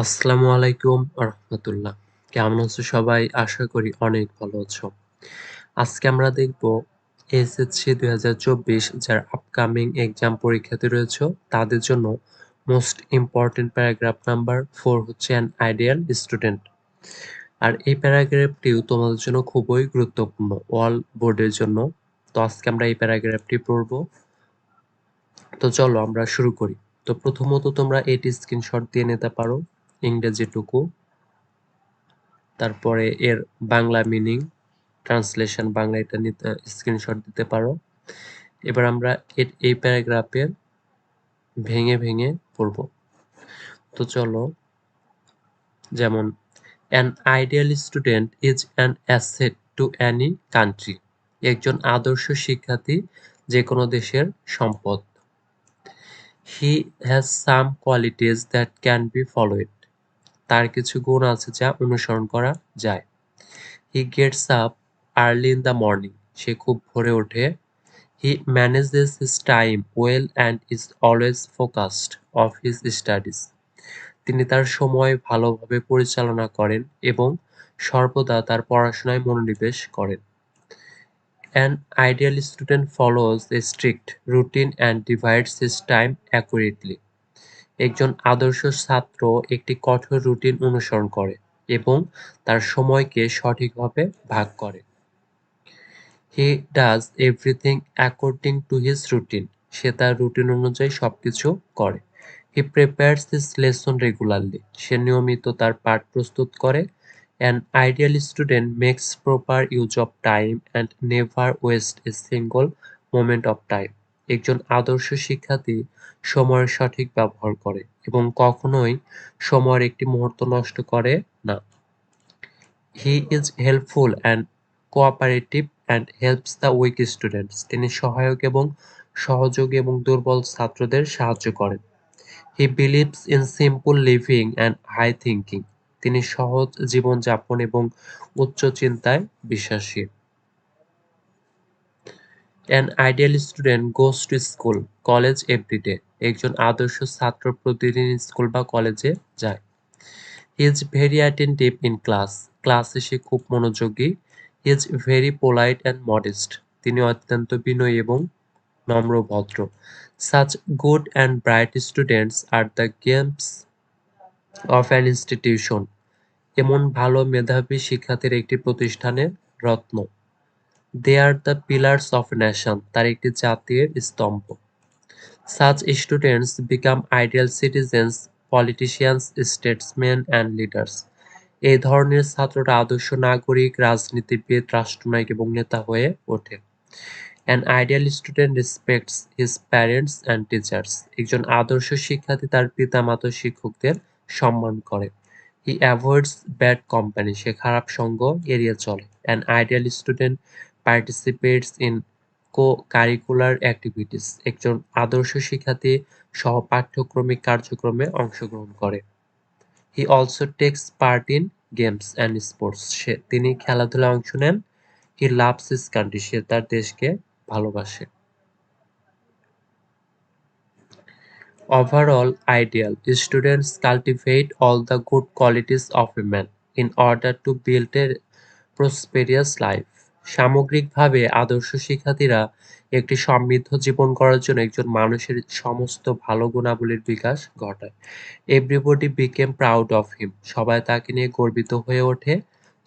আসসালামু আলাইকুম রাহমাতুল্লাহ। কেমন আছো সবাই? আশা করি অনেক ভালো আছো। আজকে আমরা দেখব এসএসসি ২০২৪ যারা আপকামিং এক্সাম পরীক্ষাতে রয়েছো তাদের জন্য মোস্ট ইম্পোর্টেন্ট প্যারাগ্রাফ নাম্বার 4 হচ্ছে অ্যান আইডিয়াল স্টুডেন্ট। আর এই প্যারাগ্রাফটিও তোমাদের জন্য খুবই গুরুত্বপূর্ণ অল বোর্ডের জন্য। তো আজকে আমরা এই প্যারাগ্রাফটি পড়ব। তো চলো আমরা শুরু করি। তো প্রথমত তোমরা এটি স্ক্রিনশট দিয়ে নিতে পারো ইংরেজিটুকু, তারপরে এর বাংলা মিনিং ট্রান্সলেশন বাংলা এটা নিতে স্ক্রিনশট দিতে পারো। এবার আমরা এই প্যারাগ্রাফের ভেঙে ভেঙে পড়ব। তো চলো, যেমন an ideal student is an asset to any country. একজন আদর্শ শিক্ষার্থী যে কোনো দেশের সম্পদ। He has some qualities that can be followed. তার কিছু গুণ আছে যা অনুসরণ করা যায়। He gets up early in the morning. সে খুব ভোরে ওঠে। He manages his time well and is always focused of his studies. তিনি তার সময় ভালোভাবে পরিচালনা করেন এবং সর্বদা তার পড়াশোনায় মনোনিবেশ করেন। An ideal student follows A strict routine and divides his time accurately. একজন আদর্শ ছাত্র একটি কঠোর রুটিন অনুসরণ করে এবং তার সময়কে সঠিকভাবে ভাগ করে। He does everything according to his routine. সে তার রুটিন অনুযায়ী সবকিছু করে। He prepares his lesson regularly. সে নিয়মিত তার পাঠ প্রস্তুত করে। An ideal student makes proper use of time and never waste a single moment of time. একজন আদর্শ শিক্ষার্থী সময়ের সঠিক ব্যবহার করে এবং কখনোই সময়ের একটি মুহূর্ত নষ্ট করে না। He is helpful and cooperative and helps the weak students. তিনি সহায়ক এবং সহযোগী এবং দুর্বল ছাত্রদের সাহায্য করেন। He believes in simple living and high thinking. তিনি সহজ জীবনযাপন এবং উচ্চ চিন্তায় বিশ্বাসী। An ideal student goes to school college everyday. একজন আদর্শ ছাত্র প্রতিদিন স্কুল বা কলেজে যায়। He is very attentive in class. ক্লাসে সে খুব মনোযোগী। He is very polite and modest. তিনি অত্যন্ত বিনয়ী এবং নম্র ভদ্র। Such good and bright students are the gems of an institution. এমন ভালো মেধাবী শিক্ষার্থীর একটি প্রতিষ্ঠানের রত্ন। They are the pillars of nation. তার একটি জাতির স্তম্ভ। Such students become ideal citizens, politicians, statesman and leaders. এই ধরনের ছাত্ররা আদর্শ নাগরিক, রাজনীতিবিদ, রাষ্ট্রনায়ক এবং নেতা হয়ে ওঠে। An ideal student respects his parents and teachers. একজন আদর্শ শিক্ষার্থী তার পিতামাতা শিক্ষকদের সম্মান করে। He avoids bad company. সে খারাপ সঙ্গ এড়িয়ে চলে। An ideal student participates in co-curricular activities. একজন আদর্শ শিক্ষার্থী সহ-পাঠ্যক্রমিক কার্যক্রমে অংশগ্রহণ করে। He also takes part in games and sports. তিনি খেলাধুলায় অংশ নেন। He loves his country. সে তার দেশকে ভালোবাসে। Overall ideal: students cultivate all the good qualities of a man in order to build a prosperous life. সামগ্রিকভাবে আদর্শ শিক্ষার্থীরা একটি সমৃদ্ধ জীবন গড়ার জন্য একজন মানুষের সমস্ত ভালো গুণাবলীর বিকাশ ঘটায়। Everybody became proud of him. সবাই তাকে নিয়ে গর্বিত হয়ে ওঠে।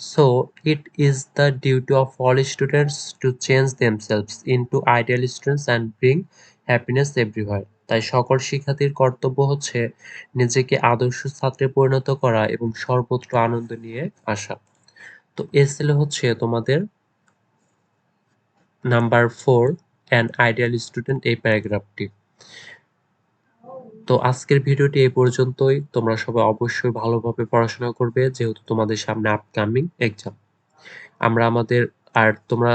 So it is the duty of all students to change themselves into ideal students and bring happiness everywhere. তাই সকল শিক্ষার্থীর কর্তব্য হচ্ছে নিজেকে আদর্শ ছাত্রে পরিণত করা এবং সর্বত্র আনন্দ নিয়ে আসা। তো এ ছিল হচ্ছে তোমাদের নাম্বার 4 অ্যান আইডিয়াল স্টুডেন্ট এই প্যারাগ্রাফটি। তো আজকের ভিডিওটি এই পর্যন্তই। তোমরা সবাই অবশ্যই ভালোভাবে পড়াশোনা করবে যেহেতু তোমাদের সামনে আপকামিং এক্সাম। তোমরা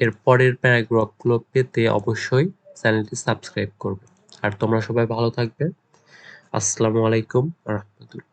এর পরের প্যারাগ্রাফগুলো পেতে অবশ্যই চ্যানেলটি সাবস্ক্রাইব করবে। আর তোমরা সবাই ভালো থাকবে। আসসালামু আলাইকুম ওয়া রাহমাতুল্লাহ।